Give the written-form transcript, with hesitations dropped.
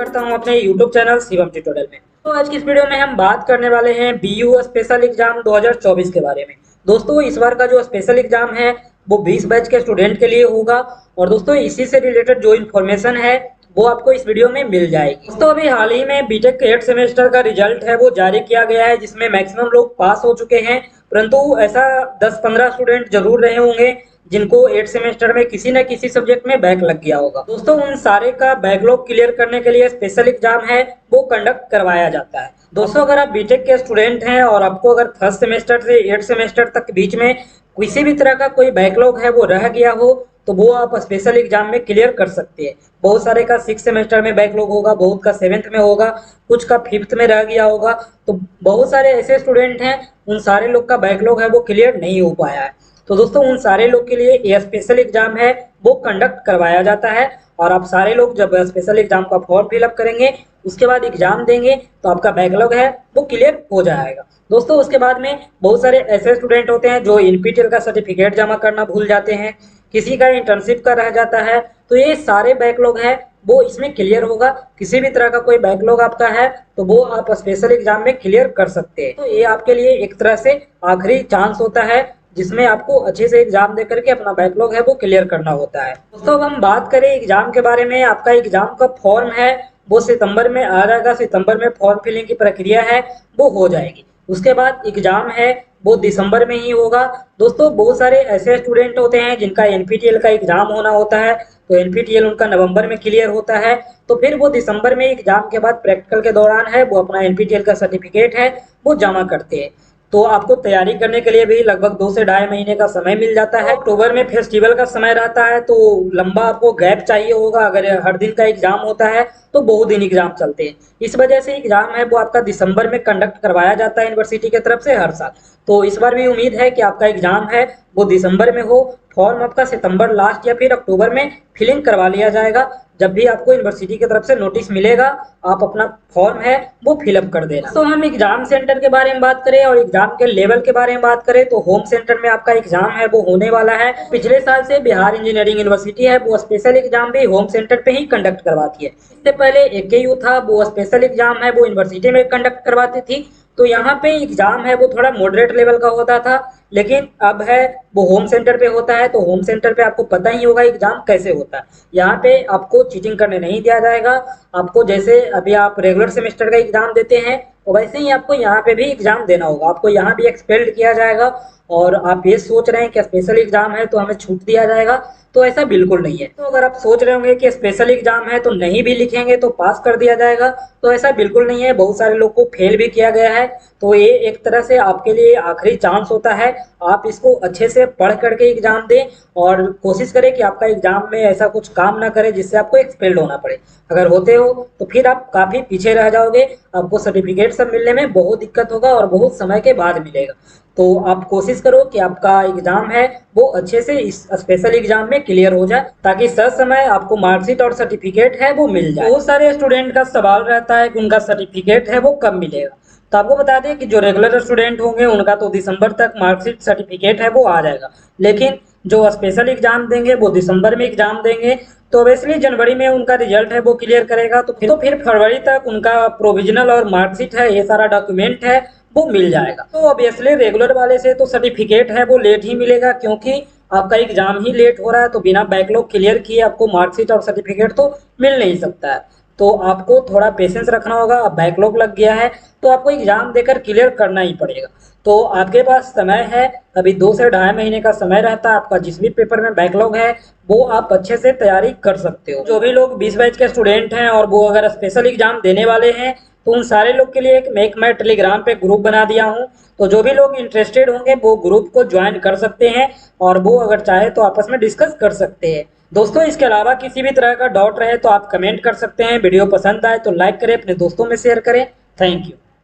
करता हूं अपने YouTube चैनल शिवम ट्यूटोरियल में। तो आज की इस वीडियो में हम बात करने वाले हैं BU स्पेशल एग्जाम 2024 के बारे में। दोस्तों इस बार का जो स्पेशल एग्जाम है वो 20 बैच के स्टूडेंट के लिए होगा और दोस्तों इसी से रिलेटेड जो इन्फॉर्मेशन है वो आपको इस वीडियो में मिल जाएगी। दोस्तों अभी हाल ही में बीटेक के 8 सेमेस्टर का रिजल्ट है वो जारी किया गया है, जिसमें मैक्सिमम लोग पास हो चुके हैं, परंतु ऐसा 10-15 स्टूडेंट जरूर रहे होंगे जिनको 8 सेमेस्टर में किसी न किसी सब्जेक्ट में बैक लग गया होगा। दोस्तों उन सारे का बैकलॉग क्लियर करने के लिए स्पेशल एग्जाम है वो कंडक्ट करवाया जाता है। दोस्तों अगर आप बीटेक के स्टूडेंट हैं और आपको अगर फर्स्ट सेमेस्टर से 8 सेमेस्टर तक बीच में किसी भी तरह का कोई बैकलॉग है वो रह गया हो तो वो आप स्पेशल एग्जाम में क्लियर कर सकते हैं। बहुत सारे का 6 सेमेस्टर में बैकलॉग होगा, बहुत का 7th में होगा, कुछ का 5th में रह गया होगा। तो बहुत सारे ऐसे स्टूडेंट हैं उन सारे लोग का बैकलॉग है वो क्लियर नहीं हो पाया है। तो दोस्तों उन सारे लोग के लिए ये स्पेशल एग्जाम है वो कंडक्ट करवाया जाता है और आप सारे लोग जब स्पेशल एग्जाम का फॉर्म फिलअप करेंगे उसके बाद एग्जाम देंगे तो आपका बैकलॉग है वो क्लियर हो जाएगा। दोस्तों उसके बाद में बहुत सारे ऐसे स्टूडेंट होते हैं जो NPTEL का सर्टिफिकेट जमा करना भूल जाते हैं, किसी का इंटर्नशिप का रह जाता है, तो ये सारे बैकलॉग है वो इसमें क्लियर होगा। किसी भी तरह का कोई बैकलॉग आपका है तो वो आप स्पेशल एग्जाम में क्लियर कर सकते हैं। तो ये आपके लिए एक तरह से आखिरी चांस होता है जिसमें आपको अच्छे से एग्जाम दे करके अपना बैकलॉग है वो क्लियर करना होता है। दोस्तों अब हम बात करें एग्जाम के बारे में, आपका एग्जाम का फॉर्म है वो सितंबर में आ जाएगा। सितंबर में फॉर्म फिलिंग की प्रक्रिया है वो हो जाएगी। उसके बाद एग्जाम है वो दिसंबर में ही होगा। दोस्तों बहुत सारे ऐसे स्टूडेंट होते हैं जिनका NPTEL का एग्जाम होना होता है, तो NPTEL उनका नवंबर में क्लियर होता है, तो फिर वो दिसंबर में एग्जाम के बाद प्रैक्टिकल के दौरान है वो अपना NPTEL का सर्टिफिकेट है वो जमा करते हैं। तो आपको तैयारी करने के लिए भी लगभग 2 से ढाई महीने का समय मिल जाता है। अक्टूबर में फेस्टिवल का समय रहता है तो लंबा आपको गैप चाहिए होगा। अगर हर दिन का एग्जाम होता है तो बहुत दिन एग्जाम चलते हैं, इस वजह से एग्जाम है वो आपका दिसंबर में कंडक्ट करवाया जाता है यूनिवर्सिटी की तरफ से हर साल। तो इस बार भी उम्मीद है कि आपका एग्जाम है वो दिसंबर में हो। फॉर्म आपका सितंबर लास्ट या फिर अक्टूबर में फिलिंग करवा लिया जाएगा। जब भी आपको यूनिवर्सिटी की तरफ से नोटिस मिलेगा आप अपना फॉर्म है वो फिलअप कर देना। तो हम एग्जाम सेंटर के बारे में बात करें और एग्जाम के लेवल के बारे में बात करें तो होम सेंटर में आपका एग्जाम है वो होने वाला है। पिछले साल से बिहार इंजीनियरिंग यूनिवर्सिटी है वो स्पेशल एग्जाम भी होम सेंटर पे ही कंडक्ट करवाती है। इससे पहले AKU था वो स्पेशल एग्जाम है वो यूनिवर्सिटी में कंडक्ट करवाती थी, तो यहाँ पे एग्जाम है वो थोड़ा मॉडरेट लेवल का होता था, लेकिन अब है वो होम सेंटर पे होता है। तो होम सेंटर पे आपको पता ही होगा एग्जाम कैसे होता है। यहाँ पे आपको चीटिंग करने नहीं दिया जाएगा। आपको जैसे अभी आप रेगुलर सेमेस्टर का एग्जाम देते हैं तो वैसे ही आपको यहाँ पे भी एग्जाम देना होगा। आपको यहाँ भी एक्सपेल्ड किया जाएगा और आप ये सोच रहे हैं कि स्पेशल एग्जाम है तो हमें छूट दिया जाएगा, तो ऐसा बिल्कुल नहीं है। तो अगर आप सोच रहे होंगे कि स्पेशल एग्जाम है तो नहीं भी लिखेंगे तो पास कर दिया जाएगा, तो ऐसा बिल्कुल नहीं है। बहुत सारे लोग को फेल भी किया गया है, तो ये एक तरह से आपके लिए आखिरी चांस होता है। आप इसको अच्छे से पढ़ करके एग्जाम दें और कोशिश करें कि आपका एग्जाम में ऐसा कुछ काम ना करे जिससे आपको एक्सपेल्ड होना पड़े। अगर होते हो तो फिर आप काफी पीछे रह जाओगे, आपको सर्टिफिकेट सब मिलने में बहुत दिक्कत होगा और बहुत समय के बाद मिलेगा। तो आप कोशिश करो कि आपका एग्जाम है वो अच्छे से इस स्पेशल एग्जाम में क्लियर हो जाए ताकि सही समय आपको मार्कशीट और सर्टिफिकेट है वो मिल जाए। बहुत सारे स्टूडेंट का सवाल रहता है कि उनका सर्टिफिकेट है वो कब मिलेगा। तो आपको बता दें कि जो रेगुलर स्टूडेंट होंगे उनका तो दिसंबर तक मार्कशीट सर्टिफिकेट है वो आ जाएगा, लेकिन जो स्पेशल एग्जाम देंगे वो दिसंबर में एग्जाम देंगे, तो ऑब्वियसली जनवरी में उनका रिजल्ट है वो क्लियर करेगा। तो फिर फरवरी तक उनका प्रोविजनल और मार्कशीट है ये सारा डॉक्यूमेंट है वो मिल जाएगा। तो ऑब्वियसली रेगुलर वाले से तो सर्टिफिकेट है वो लेट ही मिलेगा, क्योंकि आपका एग्जाम ही लेट हो रहा है, तो बिना बैकलॉग क्लियर किए आपको मार्कशीट और सर्टिफिकेट तो मिल नहीं सकता है। तो आपको थोड़ा पेशेंस रखना होगा। अब बैकलॉग लग गया है तो आपको एग्जाम देकर क्लियर करना ही पड़ेगा। तो आपके पास समय है, अभी 2 से ढाई महीने का समय रहता है। आपका जिस भी पेपर में बैकलॉग है वो आप अच्छे से तैयारी कर सकते हो। जो भी लोग 20 बैच के स्टूडेंट हैं और वो अगर स्पेशल एग्जाम देने वाले हैं तो उन सारे लोग के लिए मैं टेलीग्राम पे ग्रुप बना दिया हूँ। तो जो भी लोग इंटरेस्टेड होंगे वो ग्रुप को ज्वाइन कर सकते हैं और वो अगर चाहे तो आपस में डिस्कस कर सकते हैं। दोस्तों इसके अलावा किसी भी तरह का डाउट रहे तो आप कमेंट कर सकते हैं। वीडियो पसंद आए तो लाइक करें, अपने दोस्तों में शेयर करें। Thank you.